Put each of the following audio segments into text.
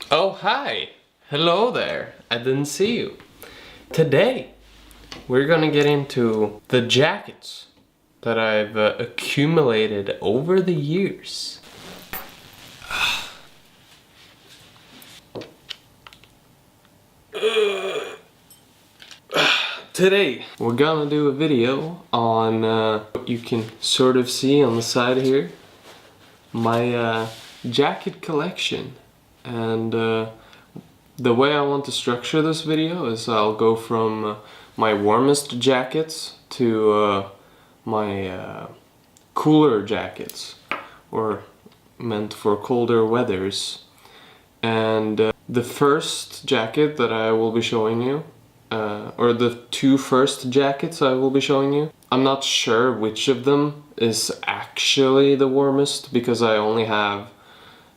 Oh, hi! Hello there! I didn't see you. Today, we're gonna get into the jackets that I've accumulated over the years. Today, we're gonna do a video on what you can sort of see on the side here. My jacket collection. And the way I want to structure this video is I'll go from my warmest jackets to my cooler jackets, or meant for colder weathers. And the first jacket that I will be showing you, or the two first jackets I will be showing you, I'm not sure which of them is actually the warmest because I only have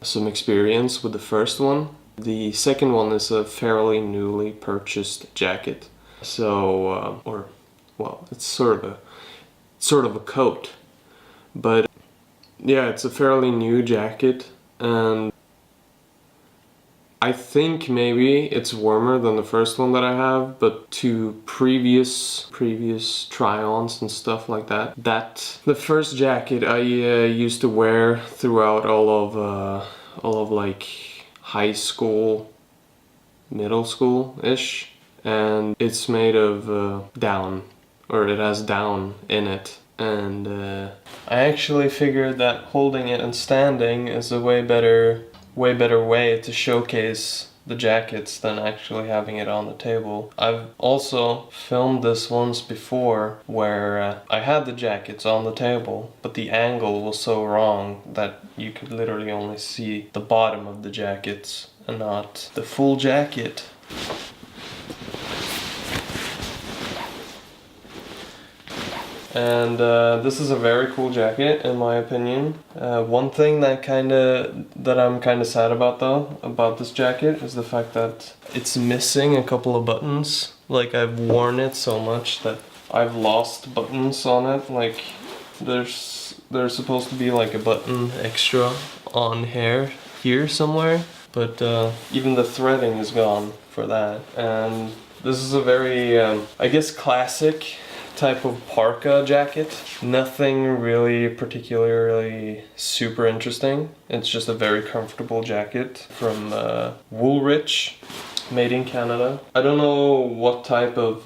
some experience with the first one. The second one is a fairly newly purchased jacket. So, well, it's sort of a coat. But yeah, it's a fairly new jacket, and I think maybe it's warmer than the first one that I have, but to previous try-ons and stuff like that. The first jacket I used to wear throughout all of like high school, middle school-ish, and it's made of down, or it has down in it. And I actually figured that holding it and standing is a way better way to showcase the jackets than actually having it on the table. I've also filmed this once before where I had the jackets on the table, but the angle was so wrong that you could literally only see the bottom of the jackets and not the full jacket. And this is a very cool jacket in my opinion. One thing that I'm kinda sad about though, about this jacket, is the fact that it's missing a couple of buttons. Like, I've worn it so much that I've lost buttons on it. Like, there's supposed to be like a button extra on here somewhere, but even the threading is gone for that. And this is a very, I guess, classic type of parka jacket. Nothing really particularly super interesting. It's just a very comfortable jacket from Woolrich, made in Canada. I don't know what type of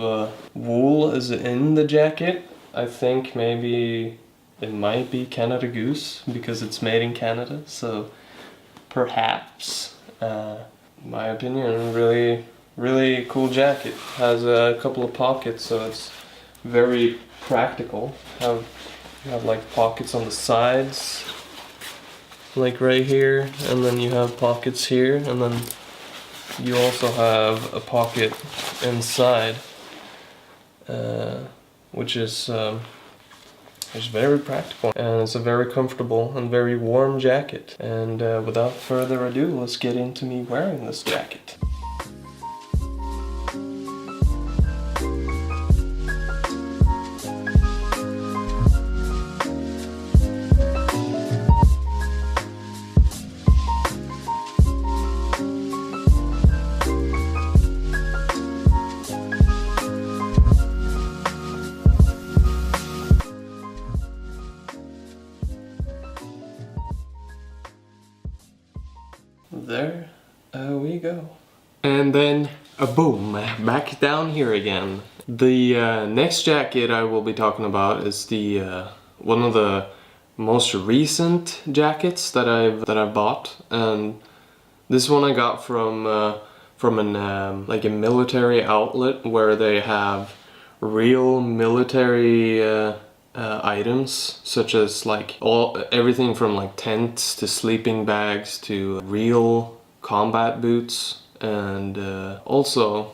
wool is in the jacket. I think maybe it might be Canada Goose because it's made in Canada, so perhaps. My opinion, really cool jacket. Has a couple of pockets, so it's very practical. You have like pockets on the sides, like right here, and then you have pockets here, and then you also have a pocket inside, which is very practical, and it's a very comfortable and very warm jacket. And without further ado, let's get into me wearing this jacket. There we go. And then, boom, back down here again. The next jacket I will be talking about is the one of the most recent jackets that I've bought, and this one I got from an like a military outlet where they have real military items, such as like everything from like tents to sleeping bags to real combat boots. And also,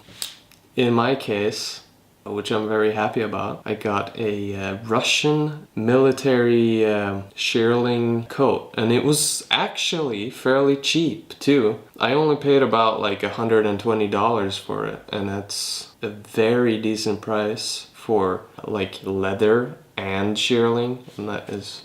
in my case, which I'm very happy about, I got a Russian military shearling coat, and it was actually fairly cheap too. I only paid about like $120 for it, and that's a very decent price for like leather and shearling. And that is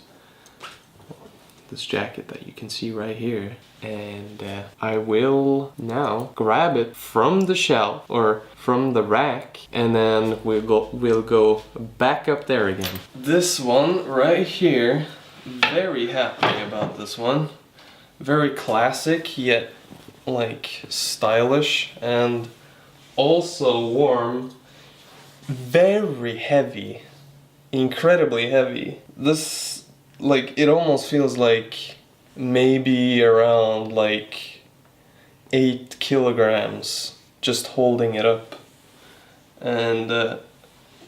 this jacket that you can see right here. and I will now grab it from the shelf or from the rack, and then we'll go back up there again. This one right here, very happy about this one. Very classic yet like stylish, and also warm. Very heavy, incredibly heavy. This, like, it almost feels like maybe around like 8 kilograms just holding it up. And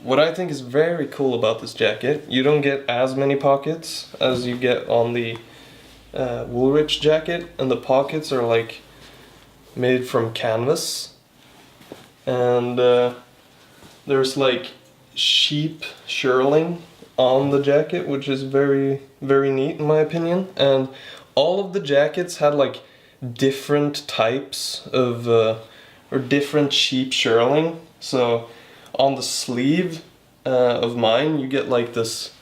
what I think is very cool about this jacket, you don't get as many pockets as you get on the Woolrich jacket, and the pockets are like made from canvas, and there's like sheep shirling on the jacket, which is very, very neat in my opinion. And all of the jackets had like different types of or different sheep shirling. So on the sleeve of mine you get like this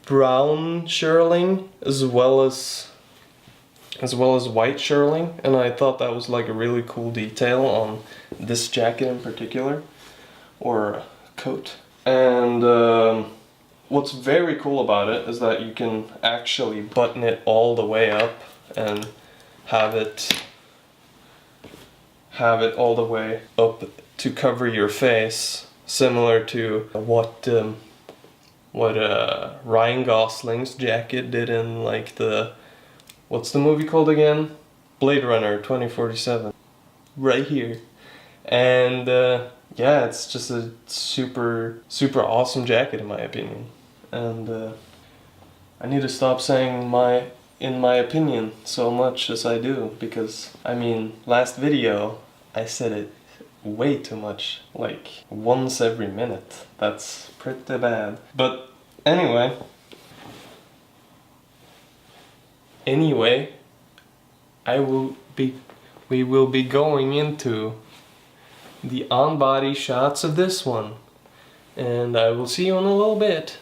brown shirling as well as white shirling, and I thought that was like a really cool detail on this jacket in particular, or coat. And what's very cool about it is that you can actually button it all the way up and have it all the way up to cover your face, similar to what Ryan Gosling's jacket did in like what's the movie called again? Blade Runner 2047. Right here. And yeah, it's just a super, super awesome jacket in my opinion. And I need to stop saying in my opinion so much as I do, because I mean, last video I said it way too much, like once every minute. That's pretty bad. But anyway, we will be going into the on-body shots of this one, and I will see you in a little bit.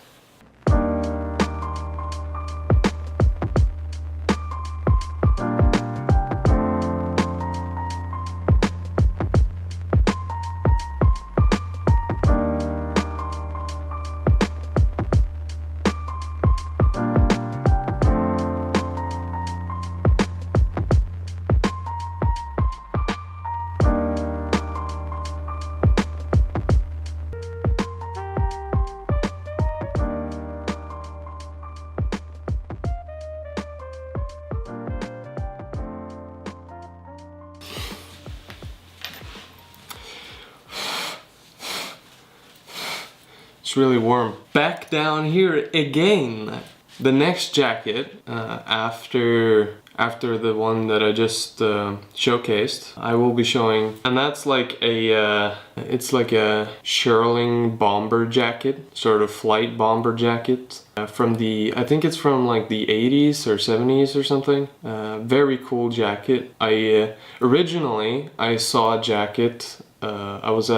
It's really warm. Back down here again. The next jacket, after the one that I just showcased, I will be showing, and that's like it's like a shearling bomber jacket, sort of flight bomber jacket, from I think it's from like the 80s or 70s or something. Very cool jacket. Originally I saw a jacket, I was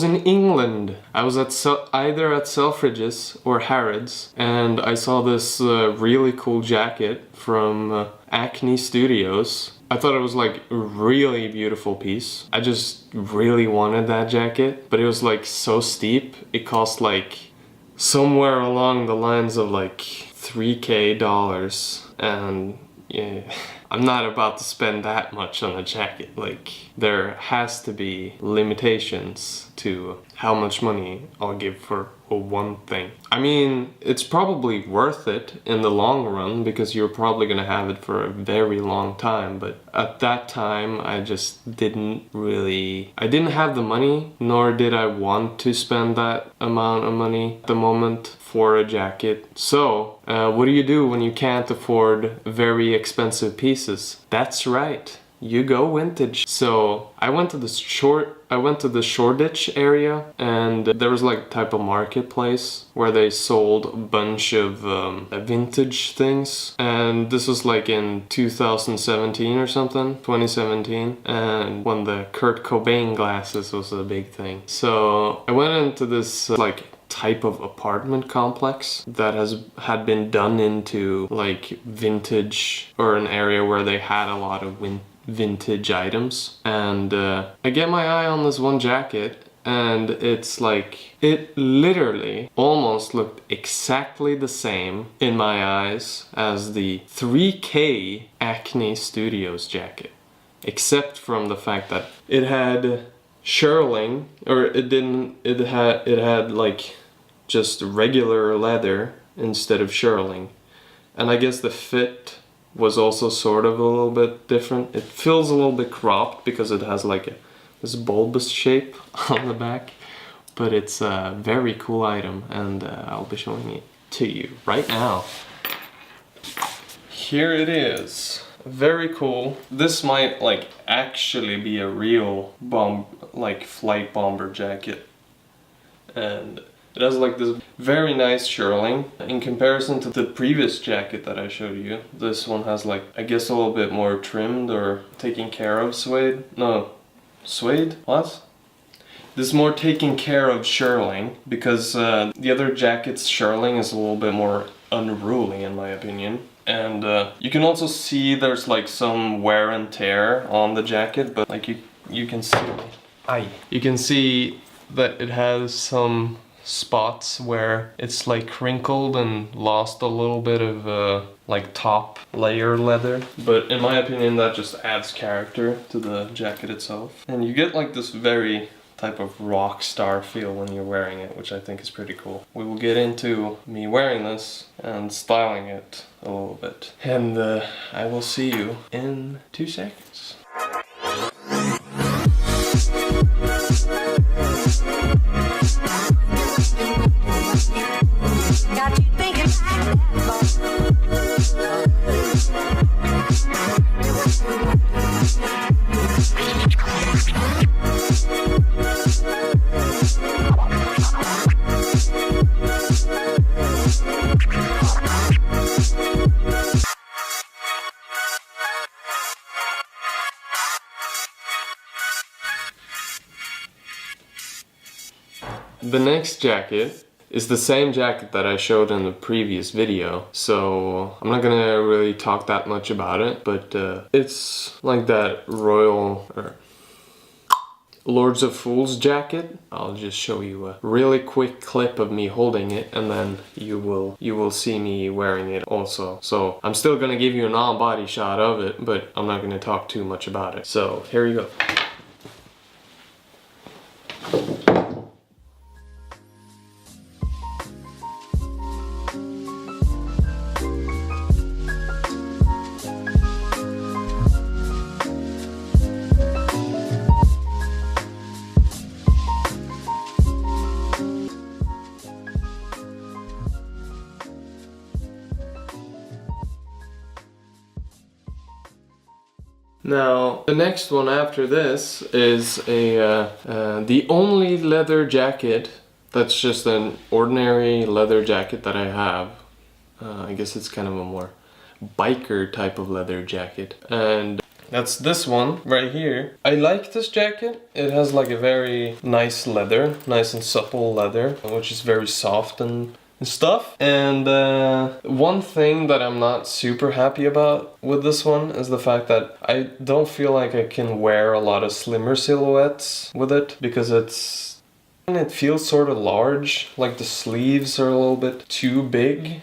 in England. I was at either at Selfridges or Harrods, and I saw this really cool jacket from Acne Studios. I thought it was like a really beautiful piece. I just really wanted that jacket, but it was like so steep. It cost like somewhere along the lines of like $3,000, and yeah, I'm not about to spend that much on a jacket. Like, there has to be limitations to how much money I'll give for one thing. I mean, it's probably worth it in the long run because you're probably gonna have it for a very long time, but at that time I just didn't have the money, nor did I want to spend that amount of money at the moment for a jacket. So what do you do when you can't afford very expensive pieces? That's right, you go vintage. So I went to the Shoreditch area, and there was like a type of marketplace where they sold a bunch of vintage things, and this was like in 2017 or something, 2017, and when the Kurt Cobain glasses was a big thing. So I went into this like type of apartment complex that had been done into like vintage, or an area where they had a lot of vintage items. And I get my eye on this one jacket, and it's like, it literally almost looked exactly the same in my eyes as the 3K Acne Studios jacket, except from the fact that it had shearling, or it had like just regular leather instead of shearling. And I guess the fit was also sort of a little bit different. It feels a little bit cropped because it has like this bulbous shape on the back, but it's a very cool item, and I'll be showing it to you right now. Here it is. Very cool. This might like actually be a real flight bomber jacket, and it has like this very nice shearling. In comparison to the previous jacket that I showed you, this one has like, I guess, a little bit more trimmed or taken care of suede. No, suede? What? This is more taken care of shearling, because the other jacket's shearling is a little bit more unruly in my opinion. And you can also see there's like some wear and tear on the jacket, but like you can see, you can see that it has some spots where it's like crinkled and lost a little bit of like top layer leather. But in my opinion, that just adds character to the jacket itself. And you get like this very type of rock star feel when you're wearing it, which I think is pretty cool. We will get into me wearing this and styling it a little bit. And I will see you in 2 seconds. Got you thinking The next jacket is the same jacket that I showed in the previous video, so I'm not gonna really talk that much about it, but it's like that royal, or Lords of Fools jacket. I'll just show you a really quick clip of me holding it, and then you will see me wearing it also. So I'm still gonna give you an on-body shot of it, but I'm not gonna talk too much about it. So here you go. Now, the next one after this is the only leather jacket that's just an ordinary leather jacket that I have. I guess it's kind of a more biker type of leather jacket. And that's this one right here. I like this jacket. It has like a very nice leather, nice and supple leather, which is very soft and stuff. And one thing that I'm not super happy about with this one is the fact that I don't feel like I can wear a lot of slimmer silhouettes with it, because it feels sort of large, like the sleeves are a little bit too big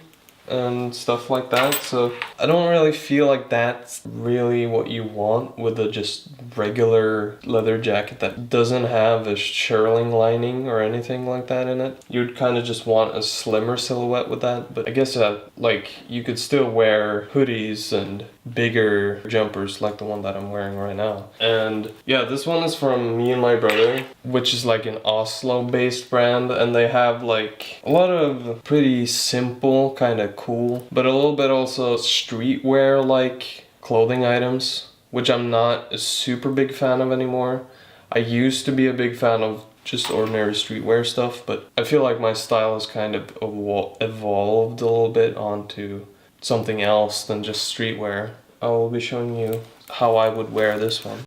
and stuff like that. So I don't really feel like that's really what you want with a just regular leather jacket that doesn't have a shearling lining or anything like that in it. You'd kind of just want a slimmer silhouette with that. But I guess like you could still wear hoodies and bigger jumpers like the one that I'm wearing right now. And yeah, this one is from me and my brother, which is like an Oslo based brand, and they have like a lot of pretty simple, kind of cool, but a little bit also streetwear like clothing items, which I'm not a super big fan of anymore. I used to be a big fan of just ordinary streetwear stuff, but I feel like my style has kind of evolved a little bit onto something else than just streetwear. I will be showing you how I would wear this one.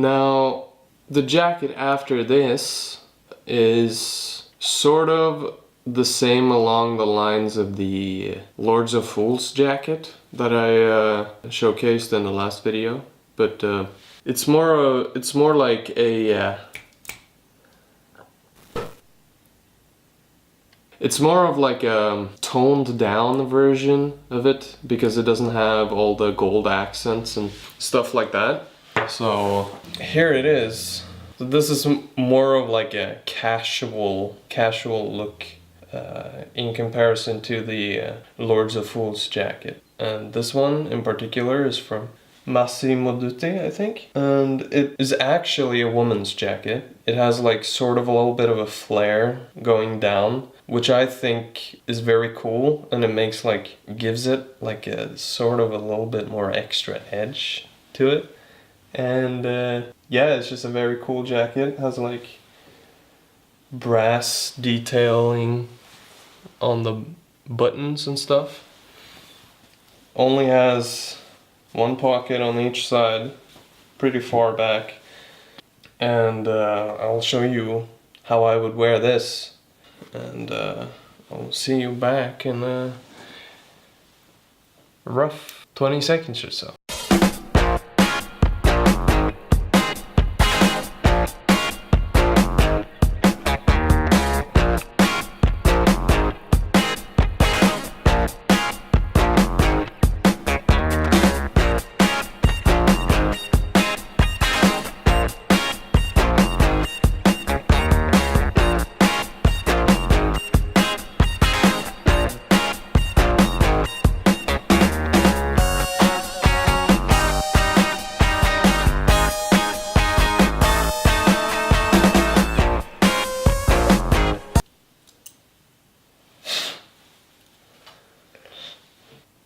Now, the jacket after this is sort of the same along the lines of the Lords of Fools jacket that I showcased in the last video, but it's more like a it's more of like a toned down version of it, because it doesn't have all the gold accents and stuff like that. So here it is. So this is more of like a casual look in comparison to the Lords of Fools jacket. And this one in particular is from Massimo Dutti, I think. And it is actually a woman's jacket. It has like sort of a little bit of a flare going down, which I think is very cool, and it makes like, gives it like a sort of a little bit more extra edge to it. And yeah, it's just a very cool jacket. It has like brass detailing on the buttons and stuff. Only has one pocket on each side, pretty far back. And I'll show you how I would wear this. And I'll see you back in a rough 20 seconds or so.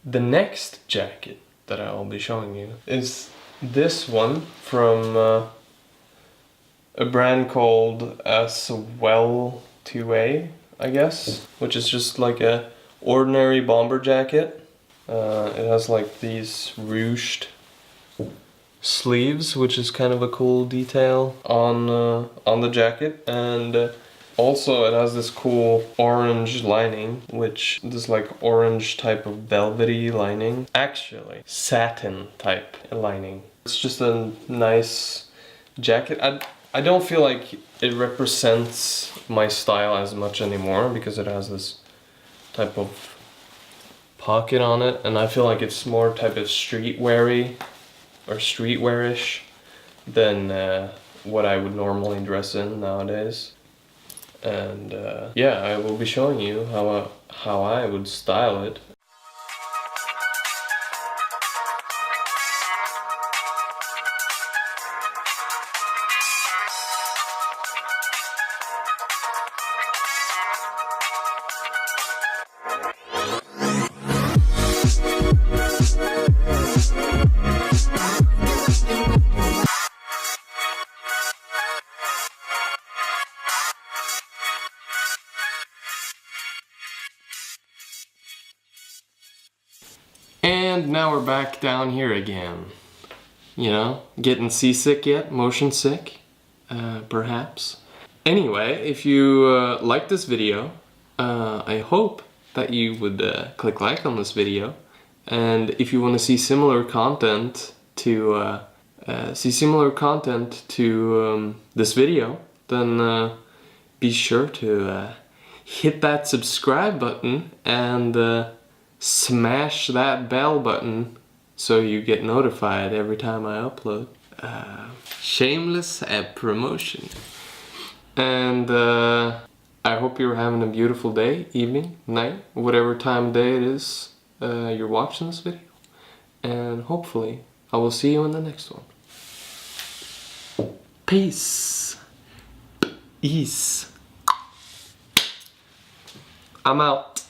The next jacket that I'll be showing you is this one from a brand called As Well 2A, I guess, which is just like a ordinary bomber jacket. It has like these ruched sleeves, which is kind of a cool detail on the jacket, and also it has this cool orange lining, which is like orange type of velvety lining. Actually, satin type lining. It's just a nice jacket. I don't feel like it represents my style as much anymore, because it has this type of pocket on it, and I feel like it's more type of streetwear-y or streetwear-ish than what I would normally dress in nowadays. And yeah, I will be showing you how I would style it. And now we're back down here again. You know, getting seasick yet? Motion sick? Perhaps. Anyway, if you like this video, I hope that you would click like on this video. And if you want to see similar content to this video, then be sure to hit that subscribe button and smash that bell button so you get notified every time I upload. Shameless promotion. And I hope you're having a beautiful day, evening, night, whatever time of day it is you're watching this video. And hopefully I will see you in the next one. Peace. Peace. I'm out.